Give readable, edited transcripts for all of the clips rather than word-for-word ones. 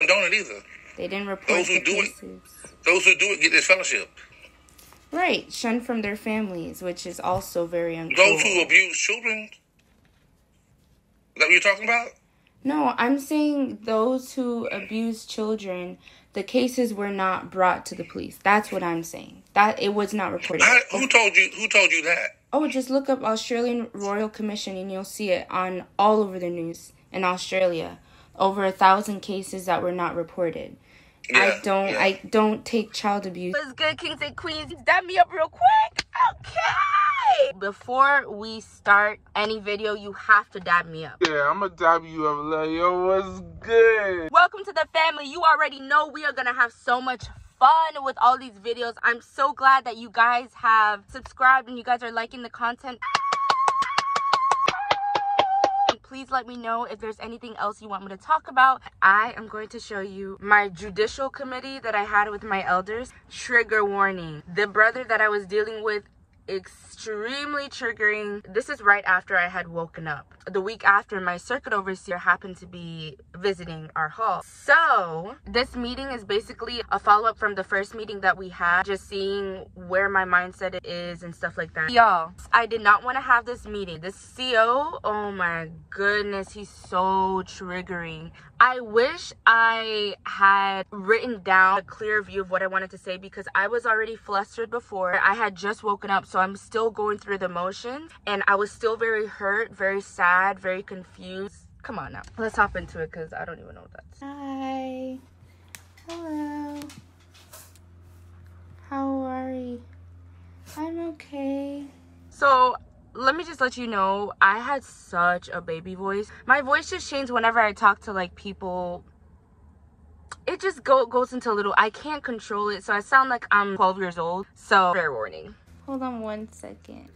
condone it either. They didn't report the cases. Those who do it get this fellowship. Right, shunned from their families, which is also very uncool. Those who abuse children? Is that what you're talking about? No, I'm saying those who abuse children, the cases were not brought to the police. That's what I'm saying. That it was not reported. Who told you that? Oh, just look up Australian Royal Commission and you'll see it on all over the news in Australia. Over 1,000 cases that were not reported. Yeah, I don't take child abuse. What's good, kings and queens? Dab me up real quick. Okay. Before we start any video, you have to dab me up. Yeah, I'm gonna dab you up. Like, yo, what's good? Welcome to the family. You already know we are gonna have so much fun with all these videos. I'm so glad that you guys have subscribed and you guys are liking the content. Please let me know if there's anything else you want me to talk about. I am going to show you my judicial committee that I had with my elders. Trigger warning. The brother that I was dealing with, extremely triggering. This is right after I had woken up. The week after, my circuit overseer happened to be visiting our hall. So this meeting is basically a follow-up from the first meeting that we had, just seeing where my mindset is and stuff like that. Y'all, I did not want to have this meeting. This CO, oh my goodness, he's so triggering. I wish I had written down a clear view of what I wanted to say because I was already flustered before. I had just woken up, so I'm still going through the motions and I was still very hurt, very sad, very confused. Come on now, let's hop into it because I don't even know what that's. Hi. Hello. How are you? I'm okay. So let me just let you know, I had such a baby voice. My voice just changed whenever I talk to like people. It just goes into a little, I can't control it, so I sound like I'm 12 years old. So fair warning. Hold on 1 second.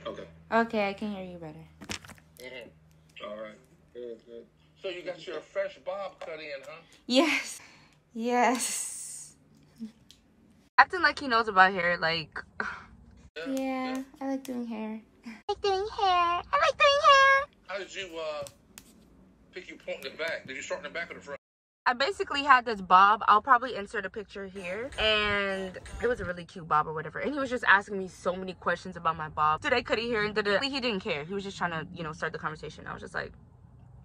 Okay. Okay, I can hear you better. All right. Good. So you got your fresh bob cut in, huh? Yes. Yes. Acting like he knows about hair, like. Yeah, I like doing hair. I like doing hair. How did you pick your point in the back? Did you start in the back or the front? I basically had this bob. I'll probably insert a picture here. And it was a really cute bob or whatever. And he was just asking me so many questions about my bob. Did I cut it here? And he didn't care. He was just trying to, you know, start the conversation. I was just like,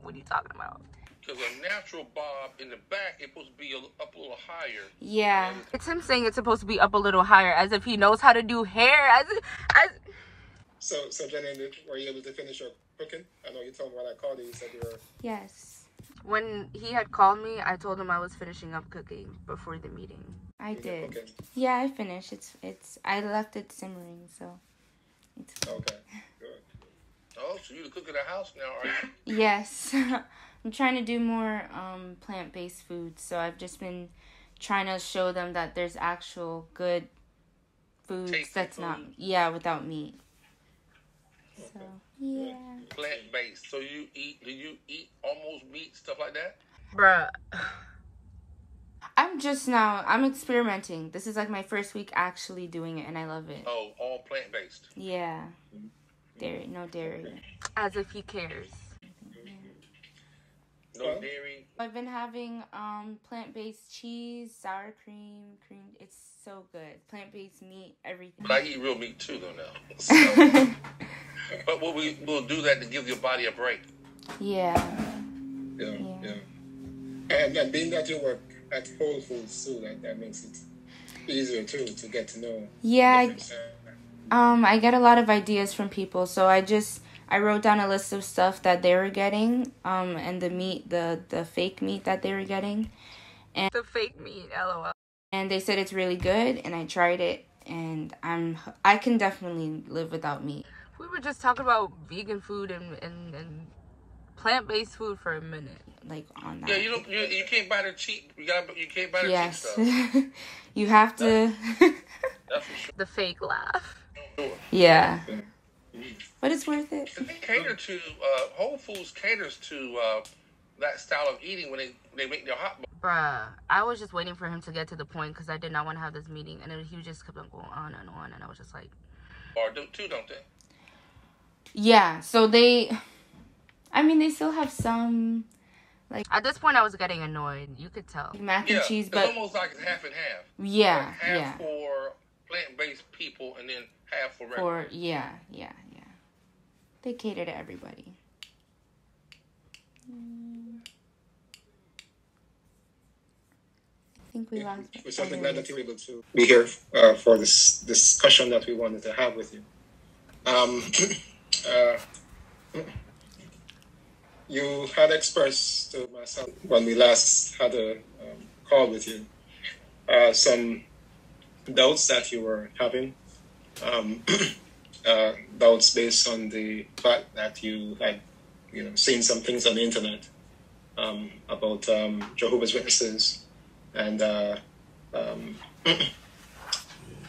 what are you talking about? Because a natural bob in the back, it's supposed to be up a little higher. Yeah. It's him saying it's supposed to be up a little higher as if he knows how to do hair. So Jenny, were you able to finish your cooking? I know you told me when I called you, you said you were... Yes. When he had called me, I told him I was finishing up cooking before the meeting. I did. Okay. Yeah, I finished. It's I left it simmering, so it's fine. Okay, good. Oh, so you're the cook of the house now, are you? Yes. I'm trying to do more plant-based foods, so I've just been trying to show them that there's actual good foods that's not, without meat. So, yeah. Plant-based. So do you eat almost meat, stuff like that? Bruh. I'm experimenting. This is like my first week actually doing it, and I love it. Oh, all plant-based? Yeah. Dairy, no dairy. As if he cares. No dairy. I've been having plant-based cheese, sour cream. It's so good. Plant-based meat, everything. But I eat real meat too, though now. So, but we'll do that to give your body a break. Yeah. And being that you work at Whole Foods too, that makes it easier too to get to know. Yeah. I get a lot of ideas from people, so I wrote down a list of stuff that they were getting, and the meat, the fake meat that they were getting. And the fake meat, LOL. And they said it's really good, and I tried it, and I can definitely live without meat. We were just talking about vegan food and plant-based food for a minute, like on that. Yeah, you can't buy the cheap. You can't buy the cheap stuff. Yes. You have to. That's for sure. The fake laugh. Yeah. But it's worth it. They cater to, Whole Foods caters to that style of eating when they make their hot. Bruh, I was just waiting for him to get to the point because I did not want to have this meeting. And then he just kept on going on and on. And I was just like... Or do too, don't they? Yeah, so they still have some Like, at this point, I was getting annoyed. You could tell. Mac and cheese, but... it's almost like it's half and half. Yeah, like half for plant-based people and then half for regular. Yeah. They cater to everybody. I think we lost... We're certainly glad that you were able to be here for this discussion that we wanted to have with you. You had expressed to myself when we last had a call with you some doubts that you were having, doubts based on the fact that you had, seen some things on the internet about Jehovah's Witnesses and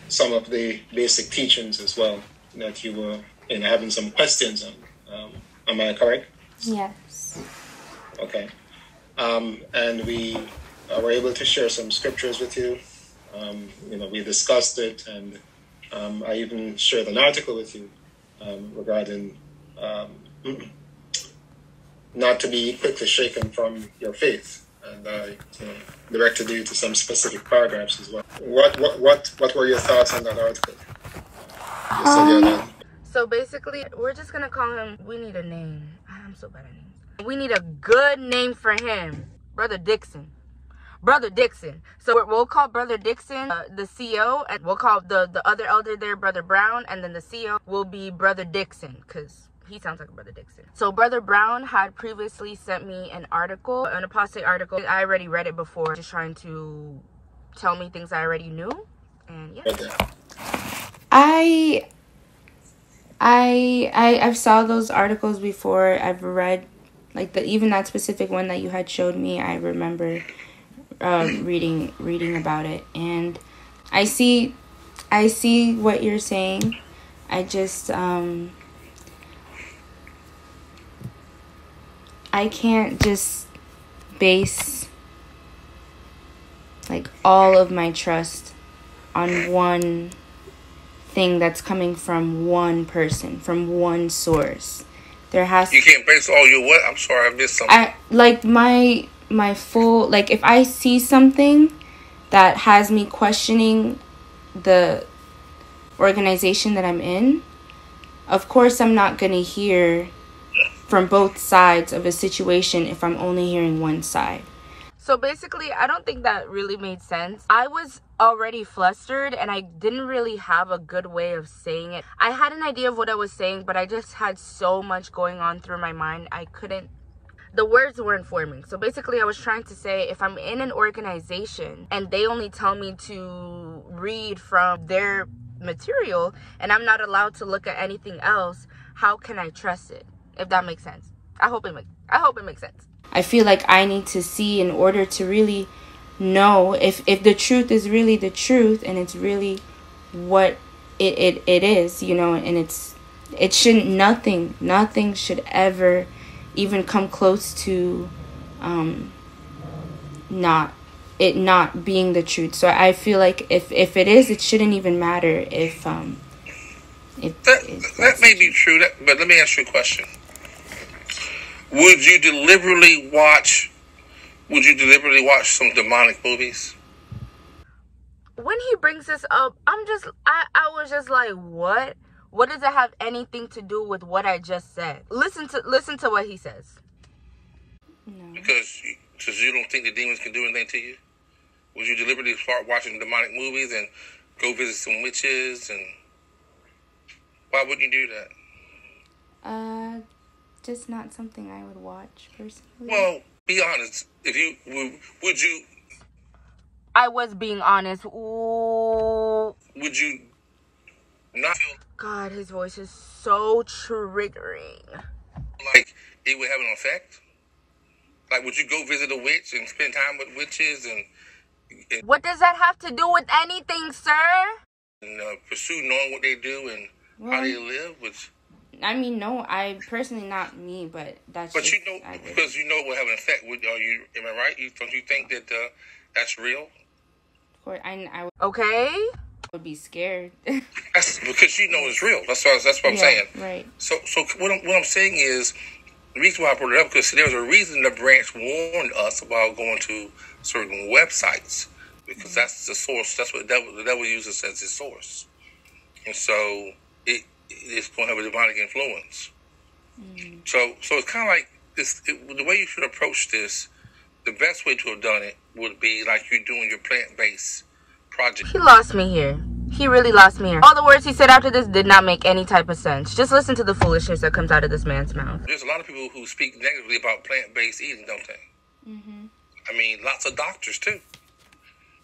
some of the basic teachings as well that you were having some questions on. Am I correct? Yes. Okay. And we were able to share some scriptures with you. We discussed it, and I even shared an article with you regarding not to be quickly shaken from your faith, and I directed you to some specific paragraphs as well. What were your thoughts on that article? So basically, we're just gonna call him. We need a name. I'm so bad at names. We need a good name for him. Brother Dixon. So we'll call Brother Dixon the CO, and we'll call the other elder there Brother Brown, and then the CO will be Brother Dixon, because he sounds like a Brother Dixon. So Brother Brown had previously sent me an article, an apostate article. I already read it before, just trying to tell me things I already knew. And yeah. I've saw those articles before. I've read even that specific one that you had showed me. I remember reading about it, and I see what you're saying. I just I can't just base all of my trust on one thing that's coming from one person, from one source. You can't base all your what? I'm sorry, I missed something. My full, if I see something that has me questioning the organization that I'm in, of course I'm not going to hear from both sides of a situation if I'm only hearing one side. So basically, I don't think that really made sense. I was already flustered, and I didn't really have a good way of saying it. I had an idea of what I was saying, but I just had so much going on through my mind. The words weren't forming. So basically, I was trying to say, if I'm in an organization and they only tell me to read from their material and I'm not allowed to look at anything else, how can I trust it? If that makes sense. I hope it makes sense. I feel like I need to see in order to really know if the truth is really the truth, and it's really what it is, and it shouldn't, nothing should ever even come close to not being the truth. So I feel like if it is, it shouldn't even matter if that may be true, but let me ask you a question. Would you deliberately watch some demonic movies? When he brings this up, I was just like, what? What does it have anything to do with what I just said? Listen to what he says. No. Because you don't think the demons can do anything to you? Would you deliberately start watching demonic movies and go visit some witches? And why wouldn't you do that? Just not something I would watch personally. Well, be honest. If you would you? I was being honest. Ooh. Would you not feel? God, his voice is so triggering. Like it would have an effect. Like, would you go visit a witch and spend time with witches and what does that have to do with anything, sir? And pursue knowing what they do and how they live, which. I mean, no, I personally, not me, but that's. But just, because it will have an effect. Am I right? Don't you think that that's real? Of course, I okay. would be scared. That's because it's real. That's what I'm saying. Right. So what I'm saying is, The reason why I brought it up, because there was a reason the branch warned us about going to certain websites, because that's the source. That's what the devil uses as his source. And so it's going to have a demonic influence. So it's kind of like this. The way you should approach this, the best way to have done it would be like you're doing your plant-based project. He lost me here. He really lost me here. All the words he said after this did not make any type of sense. Just listen to the foolishness that comes out of this man's mouth. There's a lot of people who speak negatively about plant-based eating, don't they? I mean, lots of doctors too.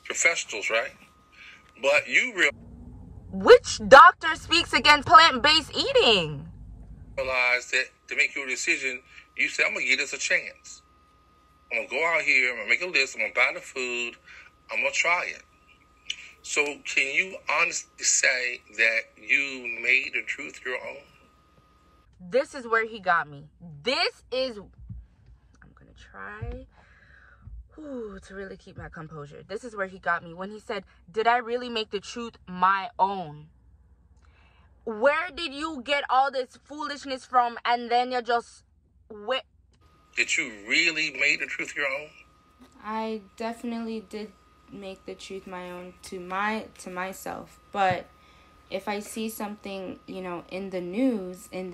Professionals, right? But you Which doctor speaks against plant-based eating? Realize that to make your decision, you say, I'm going to give this a chance. I'm going to go out here, I'm going to make a list, I'm going to buy the food, I'm going to try it. So can you honestly say that you made the truth your own? This is where he got me. This is... I'm going to try to really keep my composure. This is where he got me. When he said, did I really make the truth my own? Where did you get all this foolishness from? And then you're just... Did you really make the truth your own? I definitely did make the truth my own to myself. But if I see something, you know, in the news, in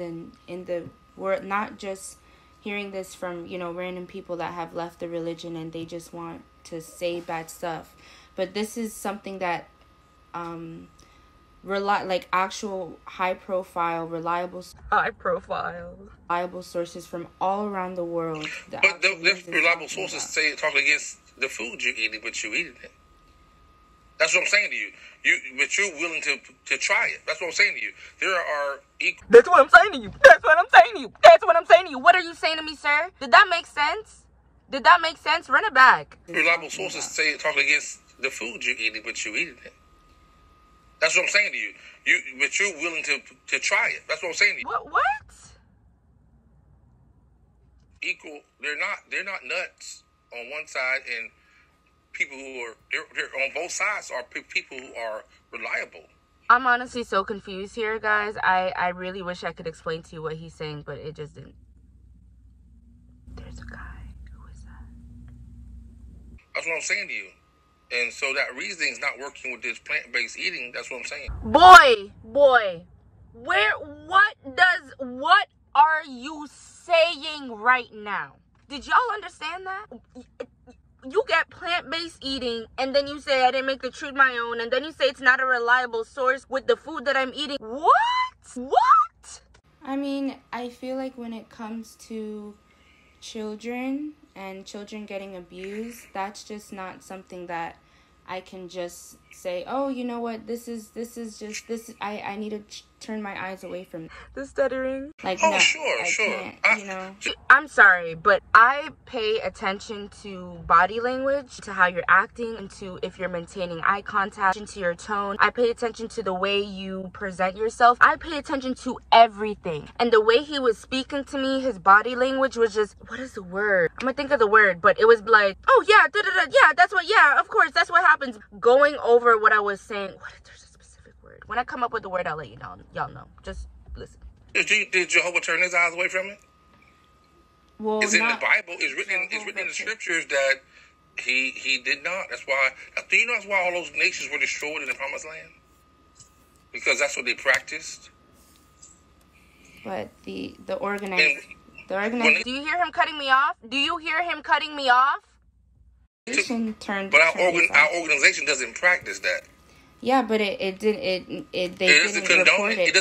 the world, not just hearing this from, you know, random people that have left the religion and they just want to say bad stuff, but this is something that like actual high profile reliable sources from all around the world. But the reliable sources say talking against the food you're eating, but you're eating it. That's what I'm saying to you. But you're willing to try it. That's what I'm saying to you. There are equal. That's what I'm saying to you. That's what I'm saying to you. That's what I'm saying to you. What are you saying to me, sir? Did that make sense? Did that make sense? Run it back. Reliable sources say talking against the food you're eating, but you're eating it. That's what I'm saying to you. But you're willing to try it. That's what I'm saying to you. What? Equal. They're not nuts on one side, and people who are they're on both sides are people who are reliable. I'm honestly so confused here, guys. I really wish I could explain to you what he's saying, but it just didn't. There's a guy. Who is that? That's what I'm saying to you. And so that reasoning's not working with this plant-based eating. That's what I'm saying. Boy, what are you saying right now? Did y'all understand that? You get plant-based eating, and then you say I didn't make the truth my own, and then you say it's not a reliable source with the food that I'm eating. What? I mean, I feel like when it comes to children and children getting abused, that's just not something that I can just say, oh, you know what, I need to turn my eyes away from the stuttering. Like, oh, no, sure. You know. I'm sorry, but I pay attention to body language, to how you're acting, and to if you're maintaining eye contact, and to your tone. I pay attention to the way you present yourself. I pay attention to everything. And the way he was speaking to me, his body language was just, what is the word? I'm gonna think of the word, but it was like, oh yeah, yeah, of course, that's what happens. Going over what I was saying. There's a specific word. When I come up with the word, I'll let you know. Y'all know. Just listen. Did Jehovah turn his eyes away from it? Well, it's in the Bible. It's written in the scriptures that he did not. That's why. Do you know that's why all those nations were destroyed in the Promised Land? Because that's what they practiced. But the organization. Do you hear him cutting me off? But our organization doesn't practice that. Yeah, but they didn't report it.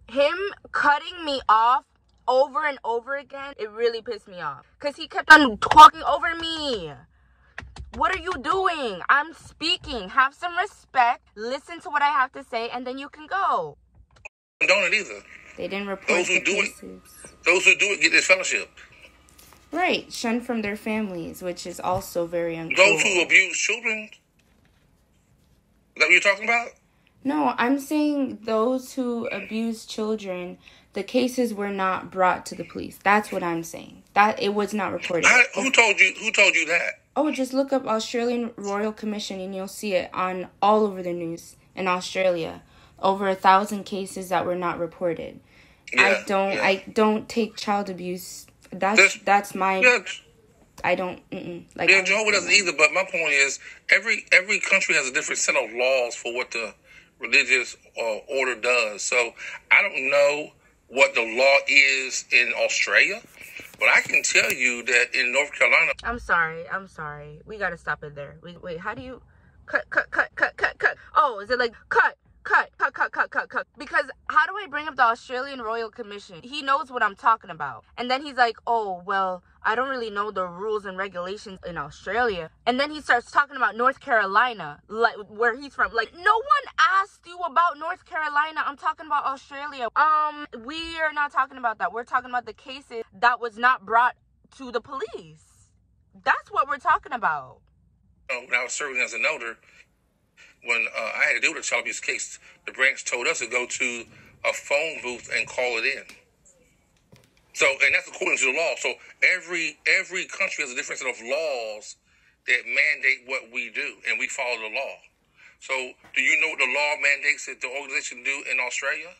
Him cutting me off over and over again, it really pissed me off. Because he kept on talking over me. What are you doing? I'm speaking. Have some respect. Listen to what I have to say, and then you can go. Don't it either. They didn't report those who do it get this fellowship. Right, shunned from their families, which is also very uncool. Those who abuse children? Is that what you're talking about? No, I'm saying those who abuse children, the cases were not brought to the police. That's what I'm saying. That it was not reported. Who told you that? Oh, just look up Australian Royal Commission and you'll see it on all over the news in Australia. Over 1,000 cases that were not reported. Yeah, I don't take child abuse that's my. Yeah, I don't like. Yeah, Jehovah doesn't either. But my point is, every country has a different set of laws for what the religious order does. So I don't know what the law is in Australia, but I can tell you that in North Carolina. I'm sorry. We gotta stop it there. Wait. How do you cut? Oh, is it like cut? Because how do I bring up the Australian Royal Commission? He knows what I'm talking about. And then he's like, oh, well, I don't really know the rules and regulations in Australia. And then he starts talking about North Carolina, like where he's from. Like, no one asked you about North Carolina. I'm talking about Australia. We are not talking about that. We're talking about the cases that was not brought to the police. That's what we're talking about. When I was serving as an elder, when I had to deal with a child abuse case, the branch told us to go to a phone booth and call it in. So, and that's according to the law. So every country has a different set of laws that mandate what we do, and we follow the law. So, do you know what the law mandates that the organization do in Australia?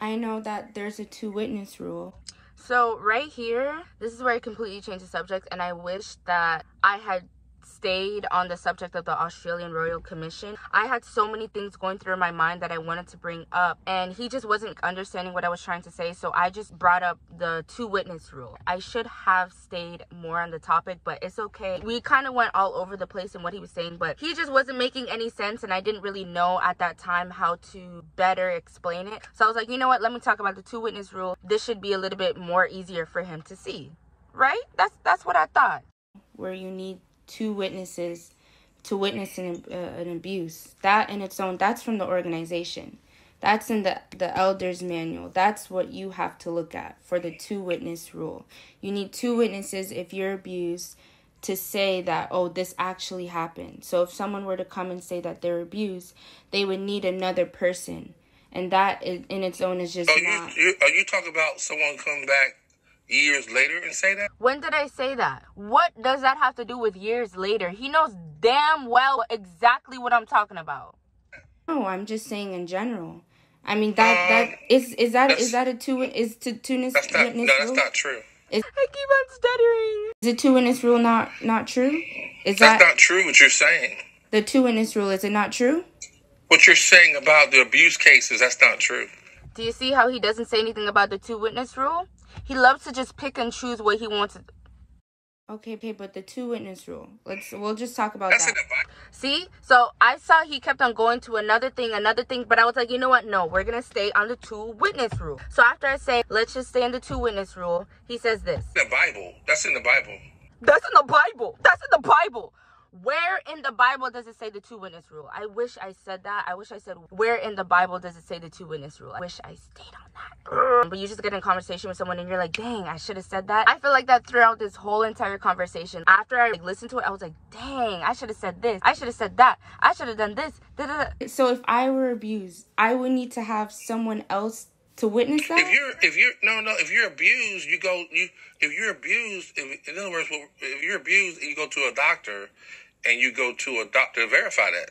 I know that there's a 2-witness rule. So right here, this is where I completely changed the subject, and I wish that I had stayed on the subject of the Australian Royal Commission. I had so many things going through my mind that I wanted to bring up, and he just wasn't understanding what I was trying to say, so I just brought up the 2-witness rule. I should have stayed more on the topic, but it's okay. We kind of went all over the place in what he was saying, but he just wasn't making any sense, and I didn't really know at that time how to better explain it. So I was like, you know what, let me talk about the 2-witness rule. This should be a little bit more easier for him to see, right? That's what I thought. Where you need 2 witnesses to witness an abuse. That in its own, that's from the organization. That's in the elders manual. That's what you have to look at for the 2-witness rule. You need 2 witnesses if you're abused to say that, oh, this actually happened. So if someone were to come and say that they're abused, they would need another person. And that in its own is just not. Are you talking about someone come back years later and say that? When did I say that? What does that have to do with years later? He knows damn well exactly what I'm talking about. No, I'm just saying in general. I mean is that a 2-witness? That's not true. I keep on stuttering. Is the 2-witness rule not true? That's not true what you're saying. The 2-witness rule, is it not true? What you're saying about the abuse cases, that's not true. Do you see how he doesn't say anything about the 2-witness rule? He loves to just pick and choose what he wants to. Okay, but the 2-witness rule. We'll just talk about that. See? So I saw he kept on going to another thing, but I was like, you know what? No, we're going to stay on the 2-witness rule. So after I say, let's just stay on the 2-witness rule, he says this. The Bible. That's in the Bible. That's in the Bible. That's in the Bible. Where in the Bible does it say the 2-witness rule? I wish I said that. I wish I said, where in the Bible does it say the 2-witness rule? I wish I stayed on that. But you just get in a conversation with someone and you're like, dang, I should have said that. I feel like that throughout this whole entire conversation. After I listened to it, I was like, dang, I should have said this. I should have said that. I should have done this. So if I were abused, I would need to have someone else to witness that? If you're abused, if you're abused, in other words, if you're abused and you go to a doctor, and you go to a doctor to verify that.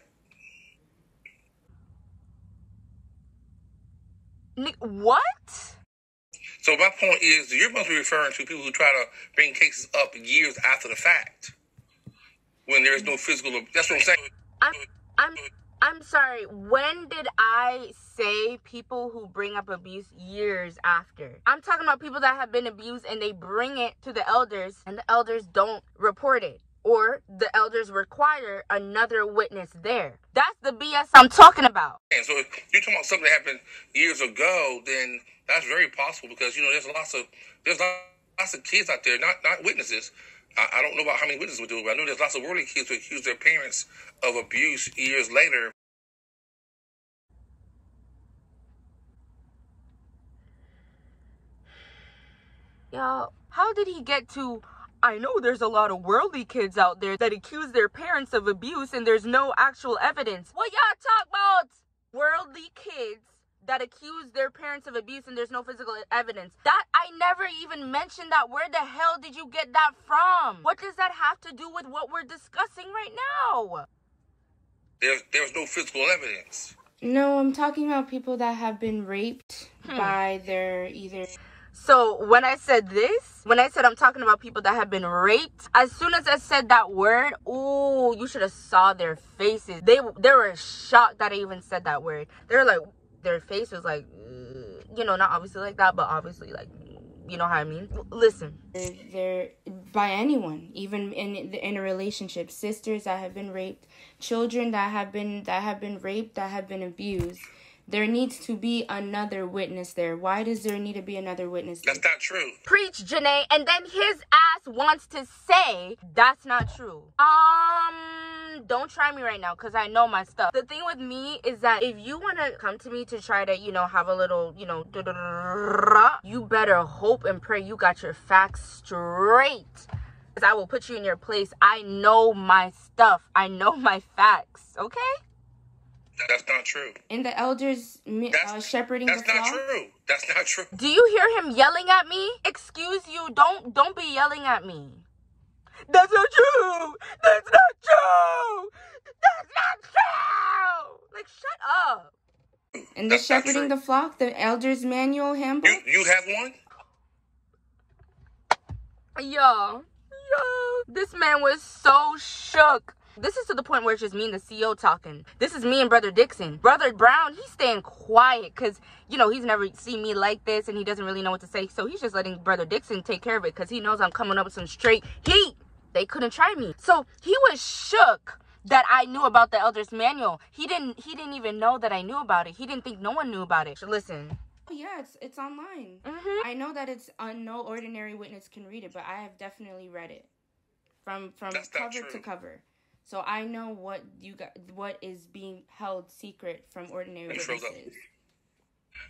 What? So my point is, you must be referring to people who try to bring cases up years after the fact, when there's no physical. That's what I'm saying. I'm sorry. When did I say people who bring up abuse years after? I'm talking about people that have been abused and they bring it to the elders, and the elders don't report it. Or the elders require another witness there. That's the BS I'm talking about. And so if you're talking about something that happened years ago, then that's very possible because, there's lots of kids out there, not witnesses. I don't know about how many witnesses would do it, but I know there's lots of worldly kids who accuse their parents of abuse years later. Yo, how did he get to... I know there's a lot of worldly kids out there that accuse their parents of abuse and there's no actual evidence. What y'all talk about? Worldly kids that accuse their parents of abuse and there's no physical evidence. That I never even mentioned that. Where the hell did you get that from? What does that have to do with what we're discussing right now? There's no physical evidence. No, I'm talking about people that have been raped by their either... So when I said this, when I said I'm talking about people that have been raped, as soon as I said that word, ooh, you should have saw their faces. They were shocked that I even said that word. They were like, their face was like, you know, not obviously like that, but obviously like, you know how I mean? Listen. They're by anyone, even in a relationship, sisters that have been raped, children that have been raped, that have been abused. There needs to be another witness there. Why does there need to be another witness there? That's not true. Preach, Janae. And then his ass wants to say that's not true. Don't try me right now because I know my stuff. The thing with me is that if you want to come to me to try to, you know, have a little, you know, you better hope and pray you got your facts straight. Because I will put you in your place. I know my stuff. I know my facts. Okay? That's not true. And the elders shepherding the flock? That's not true. That's not true. Do you hear him yelling at me? Excuse you. Don't be yelling at me. That's not true. That's not true. That's not true. Like, shut up. And the shepherding the flock, the elders manual handbook? You have one? Yo. This man was so shook. This is to the point where it's just me and the CEO talking. This is me and Brother Dixon. Brother Brown, he's staying quiet because, you know, he's never seen me like this and he doesn't really know what to say. So he's just letting Brother Dixon take care of it because he knows I'm coming up with some straight heat. They couldn't try me. So he was shook that I knew about the Elder's Manual. He didn't even know that I knew about it. He didn't think no one knew about it. So listen. Yeah, it's online. Mm-hmm. I know that it's no ordinary witness can read it, but I have definitely read it from cover to cover. So I know what is being held secret from ordinary witnesses.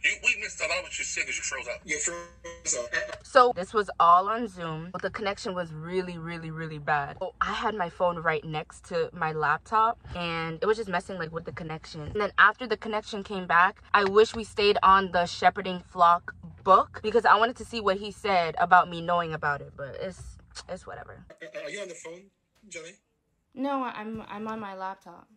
We missed a lot of what you said because you froze up. You froze up. So this was all on Zoom, but the connection was really, really, really bad. So I had my phone right next to my laptop, and it was just messing like with the connection. And then after the connection came back, I wish we stayed on the Shepherding Flock book because I wanted to see what he said about me knowing about it. But it's whatever. Are you on the phone, Johnny? No, I'm on my laptop.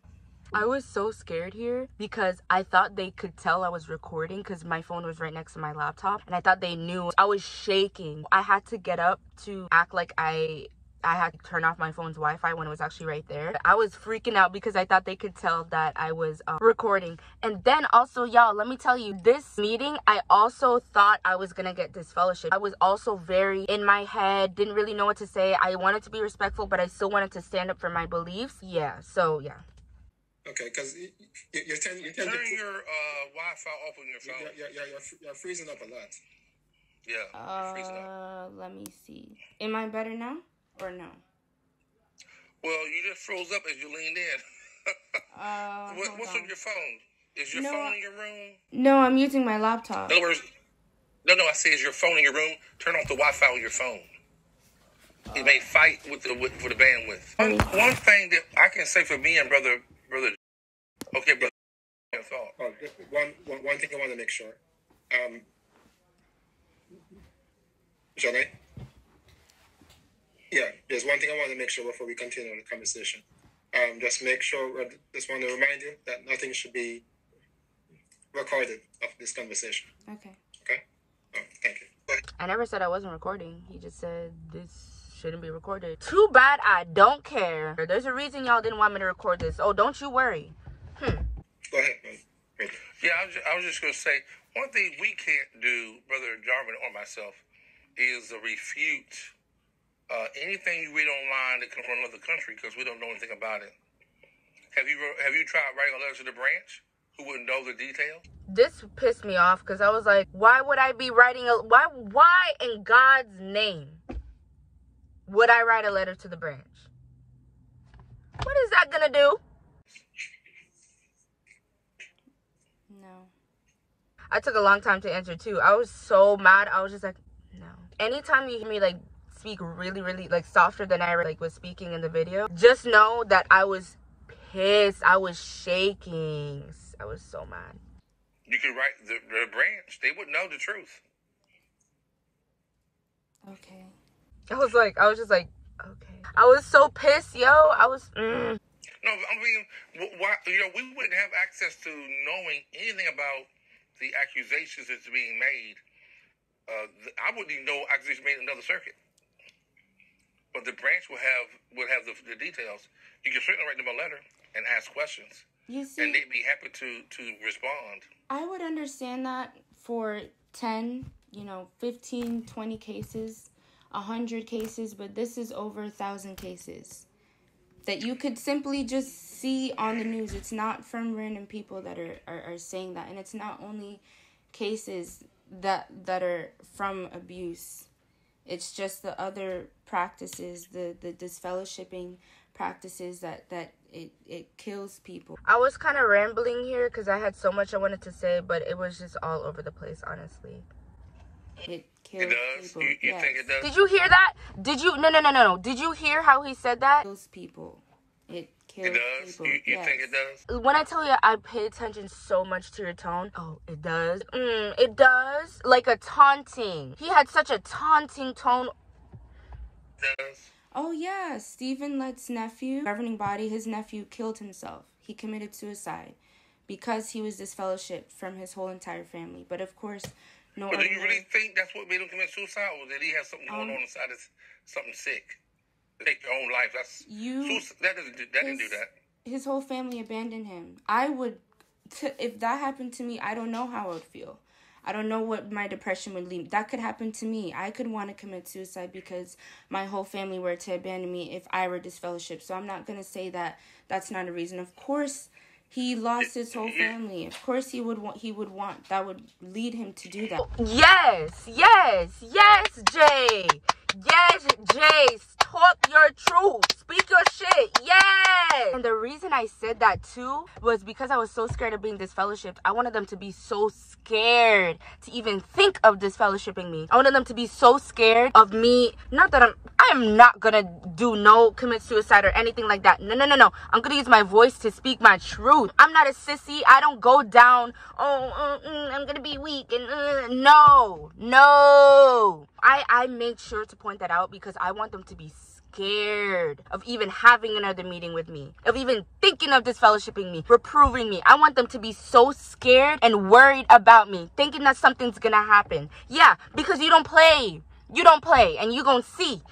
I was so scared here because I thought they could tell I was recording because my phone was right next to my laptop and I thought they knew. I was shaking. I had to get up to act like I had to turn off my phone's Wi-Fi when it was actually right there. I was freaking out because I thought they could tell that I was recording. And then also, y'all, let me tell you, this meeting, I also thought I was gonna get disfellowship. I was also very in my head, didn't really know what to say. I wanted to be respectful, but I still wanted to stand up for my beliefs. Yeah, so yeah. Okay, because you tend to turn your Wi-Fi off on your phone. You're freezing up a lot. Yeah, you're freezing up. Let me see. Am I better now or no? Well, you just froze up as you leaned in. What's on your phone? Is your phone in your room? No, I'm using my laptop. In other words, no, I say is your phone in your room. Turn off the Wi-Fi on your phone. It may fight for the bandwidth. One thing that I can say for me and brother. Okay, brother. One thing I want to make sure. Johnny? Yeah, there's one thing I want to make sure before we continue the conversation. Just make sure, just want to remind you that nothing should be recorded of this conversation. Okay. Okay? Oh, thank you. Bye. I never said I wasn't recording. He just said this shouldn't be recorded. Too bad I don't care. There's a reason y'all didn't want me to record this. Oh, don't you worry. Go ahead, man. Yeah, I was just going to say, one thing we can't do, Brother Jarvin or myself, is refute anything you read online that comes from another country because we don't know anything about it. Have you tried writing a letter to the branch who wouldn't know the detail? This pissed me off because I was like, why would I be writing why in God's name would I write a letter to the branch? What is that gonna do? No. I took a long time to answer too. I was so mad. I was just like, no. Anytime you hear me like speak really, really like softer than I like was speaking in the video, just know that I was pissed. I was shaking. I was so mad. You could write the branch. They would know the truth. Okay. I was just like, okay. I was so pissed, yo. I was. No, I mean, why? You know, we wouldn't have access to knowing anything about the accusations that's being made I wouldn't even know accusation made in another circuit. But the branch will have the details. You can certainly write them a letter and ask questions. You see, and they'd be happy to respond. I would understand that for 10, 15, 20 cases, 100 cases, but this is over 1,000 cases that you could simply just see on the news. It's not from random people that are saying that, and it's not only cases that are from abuse. It's just the other practices, the disfellowshipping practices that it kills people. I was kind of rambling here because I had so much I wanted to say, but it was just all over the place, honestly. It kills people. You yes. think it does? Did you hear that? Did you? No. Did you hear how he said that? It kills people. It kills people. You yes. think it does? When I tell you I pay attention so much to your tone, oh, it does? It does? Like a taunting. He had such a taunting tone. It does. Oh, yeah. Stephen Lett's nephew, governing body, his nephew killed himself. He committed suicide because he was disfellowshipped from his whole entire family. But, of course, no. But do you really think that's what made him commit suicide, or did he have something going on inside, something sick? Take your own life. That didn't do that. His whole family abandoned him. I would, if that happened to me, I don't know how I would feel. I don't know what my depression would lead. That could happen to me. I could want to commit suicide because my whole family were to abandon me if I were disfellowshipped. So I'm not going to say that that's not a reason. Of course, he lost his whole family. Of course, he would want. That would lead him to do that. Yes, Jay. Yes, Jay. Talk your truth. Speak your shit. Yes. And the reason I said that too was because I was so scared of being disfellowshipped. I wanted them to be so scared to even think of disfellowshipping me. I wanted them to be so scared of me. Not that I am not gonna commit suicide or anything like that. No. I'm gonna use my voice to speak my truth. I'm not a sissy. I don't go down. I'm gonna be weak and no. I made sure to point that out because I want them to be scared of even having another meeting with me, of even thinking of disfellowshipping me, reproving me. I want them to be so scared and worried about me, thinking that something's gonna happen. Yeah, because you don't play. You don't play, and you gonna see.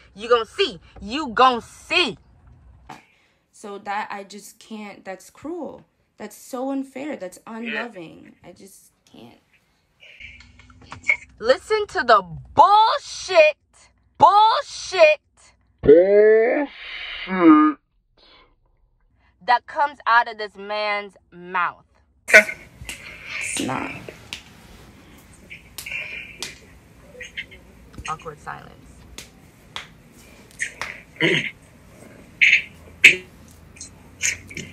So that I just can't. That's cruel. That's so unfair. That's unloving. I just can't. Listen to the bullshit that comes out of this man's mouth. It's not. Awkward silence. Well,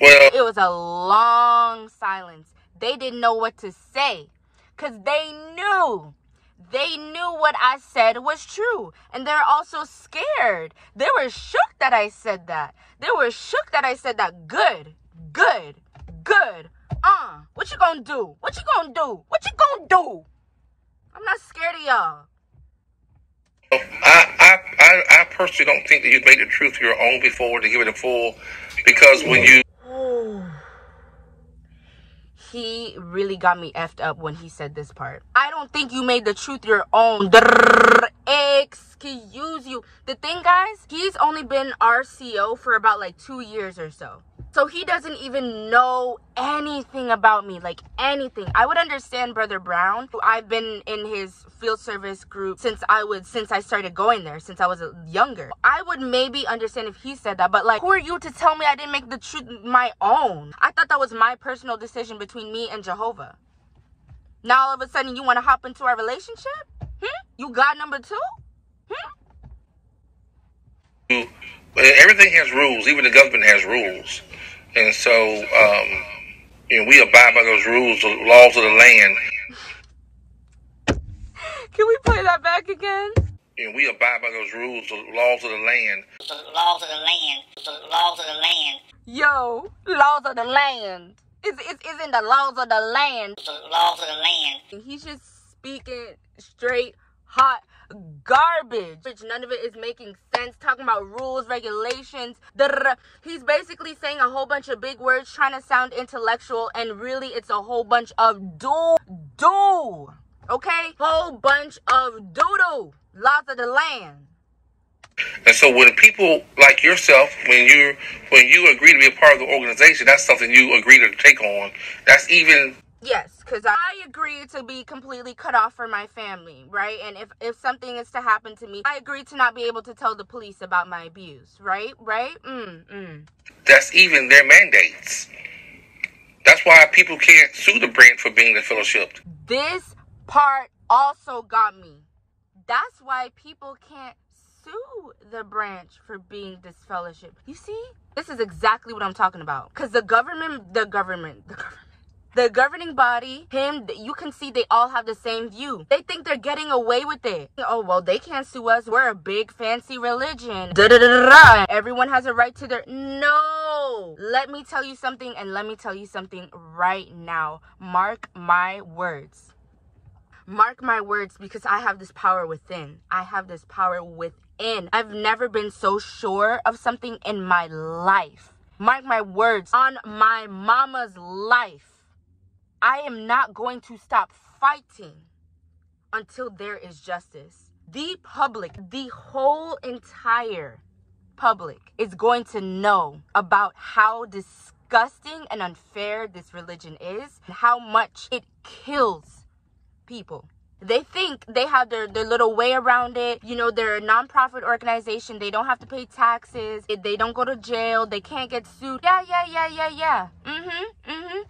it was a long silence. They didn't know what to say because they knew what I said was true. And they're also scared. They were shook that I said that. Good. What you gonna do? I'm not scared of y'all. I personally don't think that you've made the truth your own before to give it a full, because when you... He really got me effed up when he said this part. I don't think you made the truth your own. Excuse you. The thing, guys, he's only been RCO for about 2 years or so. So he doesn't even know anything about me, anything. I would understand Brother Brown. I've been in his field service group since I started going there, since I was younger. I would maybe understand if he said that, but who are you to tell me I didn't make the truth my own? I thought that was my personal decision between me and Jehovah. Now all of a sudden you want to hop into our relationship? You got number 2? Everything has rules. Even the government has rules. And so, we abide by those rules, the laws of the land. Can we play that back again? We abide by those rules, the laws of the land. Yo, laws of the land. It's in the laws of the land. He's just speaking straight, hot garbage. None of it is making sense. Talking about rules, regulations. He's basically saying a whole bunch of big words, trying to sound intellectual, and really it's a whole bunch of do. okay? Whole bunch of doodle. Lots of the land. And so when people like yourself, when you agree to be a part of the organization, that's something you agree to take on. That's even... Yes, because I agree to be completely cut off from my family, right? And if something is to happen to me, I agree to not be able to tell the police about my abuse, right? Right? That's even their mandates. That's why people can't sue the branch for being disfellowshipped. This part also got me. That's why people can't sue the branch for being disfellowshipped. You see? This is exactly what I'm talking about. Because the governing body, you can see they all have the same view. They think they're getting away with it. Oh, well, they can't sue us. We're a big fancy religion. Everyone has a right to their... No! Let me tell you something, and let me tell you something right now. Mark my words. Mark my words, because I have this power within. I have this power within. I've never been so sure of something in my life. Mark my words, on my mama's life. I am not going to stop fighting until there is justice. The public, the whole entire public is going to know about how disgusting and unfair this religion is and how much it kills people. They think they have their little way around it. You know, they're a non-profit organization. They don't have to pay taxes. They don't go to jail. They can't get sued. Yeah.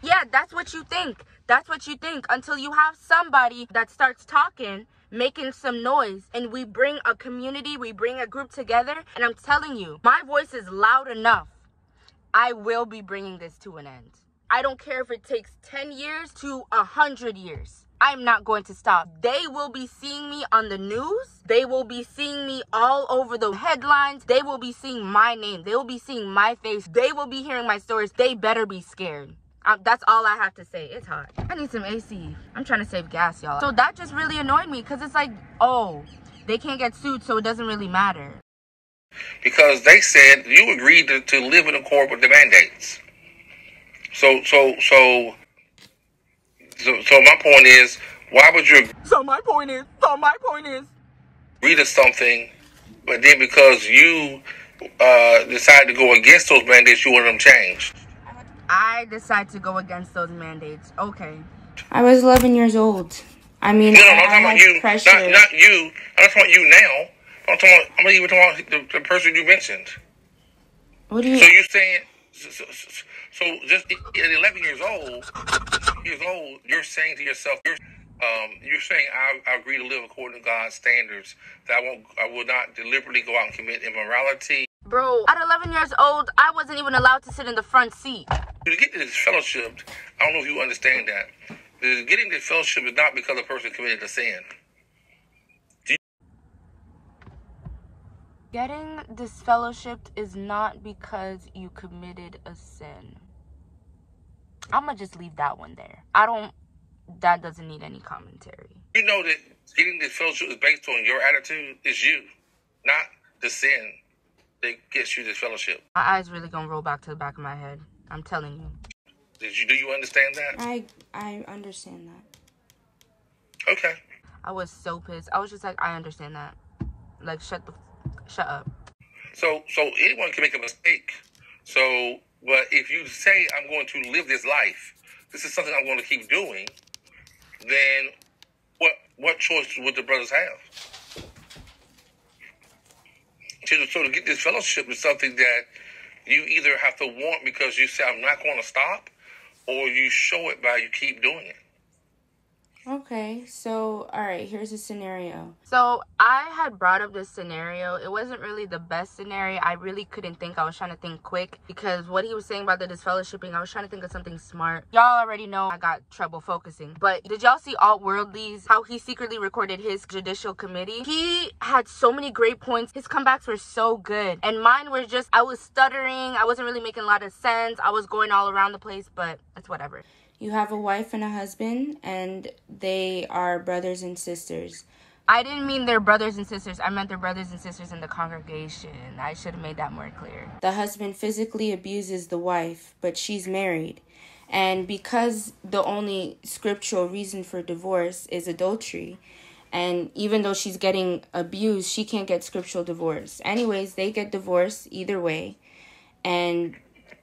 Yeah, that's what you think. That's what you think until you have somebody that starts talking, making some noise, and we bring a community, we bring a group together. And I'm telling you, my voice is loud enough. I will be bringing this to an end. I don't care if it takes 10 years to 100 years. I'm not going to stop. They will be seeing me on the news. They will be seeing me all over the headlines. They will be seeing my name. They will be seeing my face. They will be hearing my stories. They better be scared. That's all I have to say. It's hot. I need some AC. I'm trying to save gas, y'all. So that just really annoyed me because it's like, oh, they can't get sued, so it doesn't really matter. Because they said you agreed to live in accord with the mandates. So my point is, why would you... So my point is... agree to something, but then because you decided to go against those mandates, you want them changed? I decided to go against those mandates. Okay. I was 11 years old. I mean, no, I'm talking about you. Pressure. Not you. I'm not talking about you now. I'm even talking about the person you mentioned. What do you... So you're saying... So just at 11 years old, you're saying to yourself, you're saying I agree to live according to God's standards. That I will not deliberately go out and commit immorality. Bro, at 11 years old, I wasn't even allowed to sit in the front seat. To get this fellowship, I don't know if you understand that. Getting this fellowship is not because a person committed a sin. Getting disfellowshipped is not because you committed a sin. I'm gonna just leave that one there. That doesn't need any commentary. You know that getting disfellowship is based on your attitude. It's you, not the sin that gets you disfellowship. My eyes really gonna roll back to the back of my head. I'm telling you. Do you understand that? I understand that. Okay. I was so pissed. I was just like, I understand that. Like, shut up. So anyone can make a mistake. But if you say, I'm going to live this life, this is something I'm going to keep doing, then what choice would the brothers have? So to get this fellowship is something that you either have to want because you say, I'm not going to stop, or you show it by you keep doing it. Okay, so, all right, here's a scenario. So, I had brought up this scenario. It wasn't really the best scenario. I really couldn't think. I was trying to think quick because what he was saying about the disfellowshipping, I was trying to think of something smart. Y'all already know I got trouble focusing. But did y'all see Alt Worldly's, how he secretly recorded his judicial committee? He had so many great points. His comebacks were so good. And mine were just, I was stuttering. I wasn't really making a lot of sense. I was going all around the place, but it's whatever. You have a wife and a husband, and they are brothers and sisters. I didn't mean they're brothers and sisters. I meant they're brothers and sisters in the congregation. I should have made that more clear. The husband physically abuses the wife, but she's married. And because the only scriptural reason for divorce is adultery, and even though she's getting abused, she can't get scriptural divorce. Anyways, they get divorced either way. And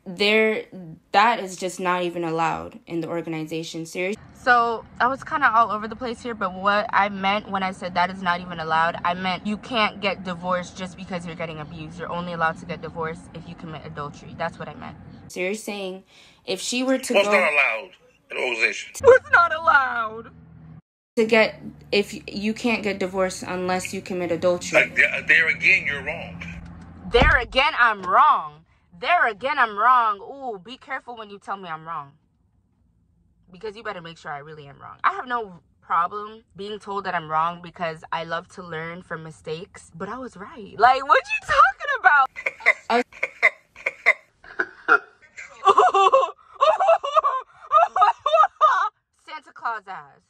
that is just not even allowed in the organization. Seriously. So I was kind of all over the place here, but what I meant when I said that is not even allowed, I meant you can't get divorced just because you're getting abused. You're only allowed to get divorced if you commit adultery. That's what I meant. So you're saying if she were to What's go... not allowed in the organization? What's not allowed? If you can't get divorced unless you commit adultery. There again, you're wrong. There again, I'm wrong. There again, I'm wrong. Ooh, be careful when you tell me I'm wrong. Because you better make sure I really am wrong. I have no problem being told that I'm wrong because I love to learn from mistakes. But I was right. Like, what you talking about? Santa Claus ass.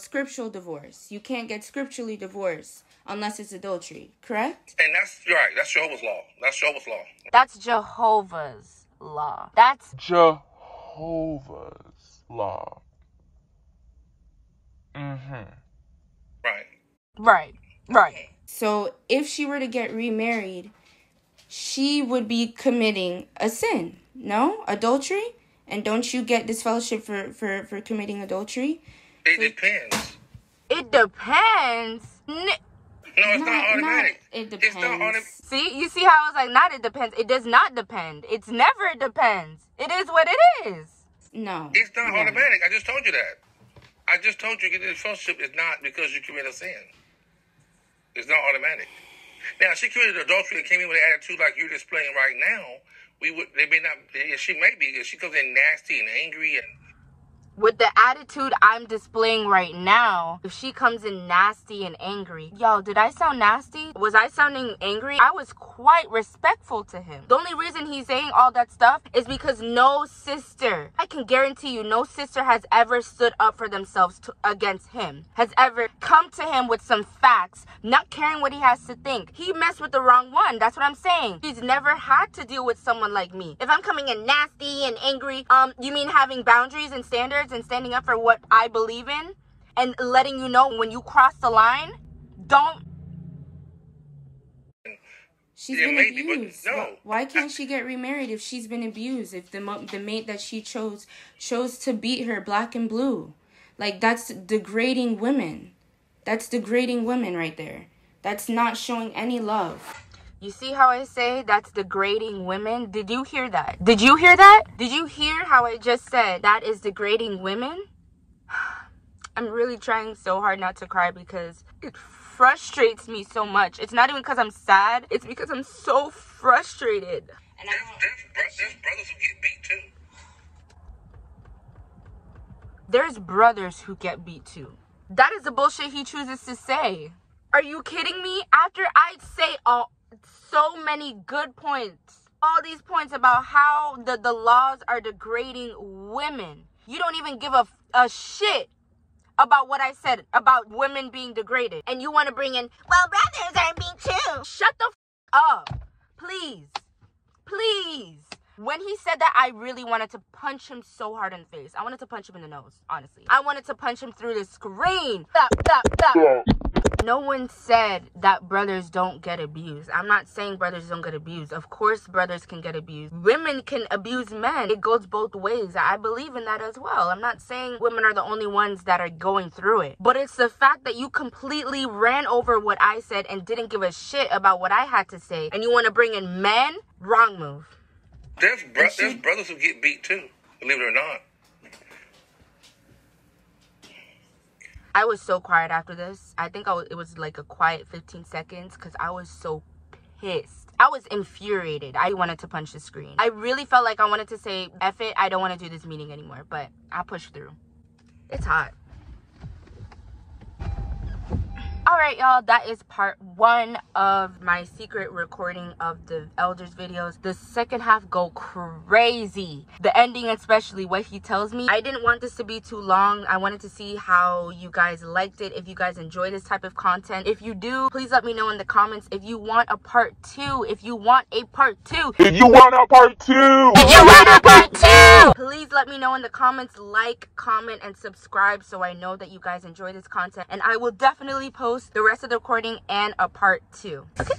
Scriptural divorce. You can't get scripturally divorced unless it's adultery, correct? And that's right. That's Jehovah's law. That's Jehovah's law. That's Jehovah's law. That's Jehovah's law. Right. So if she were to get remarried, she would be committing a sin. No? Adultery? And don't you get disfellowship for committing adultery? It depends. It depends. No, it's not automatic. It depends. It's not automatic. See? You see how I was like, not it depends. It does not depend. It's never it depends. It is what it is. No. It's not automatic. I just told you that. I just told you getting disfellowship is not because you commit a sin. It's not automatic. Now, if she committed adultery and came in with an attitude like you're displaying right now, she may be, if she comes in nasty and angry and... With the attitude I'm displaying right now, if she comes in nasty and angry... Yo, did I sound nasty? Was I sounding angry? I was quite respectful to him. The only reason he's saying all that stuff is because no sister, I can guarantee you, no sister has ever stood up for themselves against him. Has ever come to him with some facts, not caring what he has to think. He messed with the wrong one. That's what I'm saying. He's never had to deal with someone like me. If I'm coming in nasty and angry, you mean having boundaries and standards and standing up for what I believe in and letting you know when you cross the line, don't. She's been abused. No. Why can't she get remarried if she's been abused? If the mate that she chose to beat her black and blue. Like, that's degrading women. That's degrading women right there. That's not showing any love. You see how I say that's degrading women? Did you hear that? Did you hear that? Did you hear how I just said that is degrading women? I'm really trying so hard not to cry because it frustrates me so much. It's not even because I'm sad. It's because I'm so frustrated. And there's brothers who get beat too. There's brothers who get beat too. That is the bullshit he chooses to say. Are you kidding me? After I say so many good points, all these points about how the laws are degrading women, you don't even give a shit about what I said about women being degraded. And you want to bring in, well, brothers are being too. Shut the up. Please. Please. When he said that, I really wanted to punch him so hard in the face. I wanted to punch him in the nose, honestly. I wanted to punch him through the screen. No one said that brothers don't get abused. I'm not saying brothers don't get abused. Of course, brothers can get abused. Women can abuse men. It goes both ways. I believe in that as well. I'm not saying women are the only ones that are going through it. But it's the fact that you completely ran over what I said and didn't give a shit about what I had to say. And you want to bring in men? Wrong move. There's brothers who get beat too, believe it or not. I was so quiet after this. I think it was like a quiet 15 seconds because I was so pissed. I was infuriated. I wanted to punch the screen. I really felt like I wanted to say, F it, I don't want to do this meeting anymore. But I pushed through. It's hot. Alright, y'all, that is part 1 of my secret recording of the elders videos. The second half go crazy. The ending, especially what he tells me. I didn't want this to be too long. I wanted to see how you guys liked it, if you guys enjoy this type of content. If you do, please let me know in the comments if you want a part 2. If you want a part 2. If you want a part 2. If you want a part 2. Please let me know in the comments, like, comment, and subscribe so I know that you guys enjoy this content. And I will definitely post the rest of the recording and a part 2. Okay?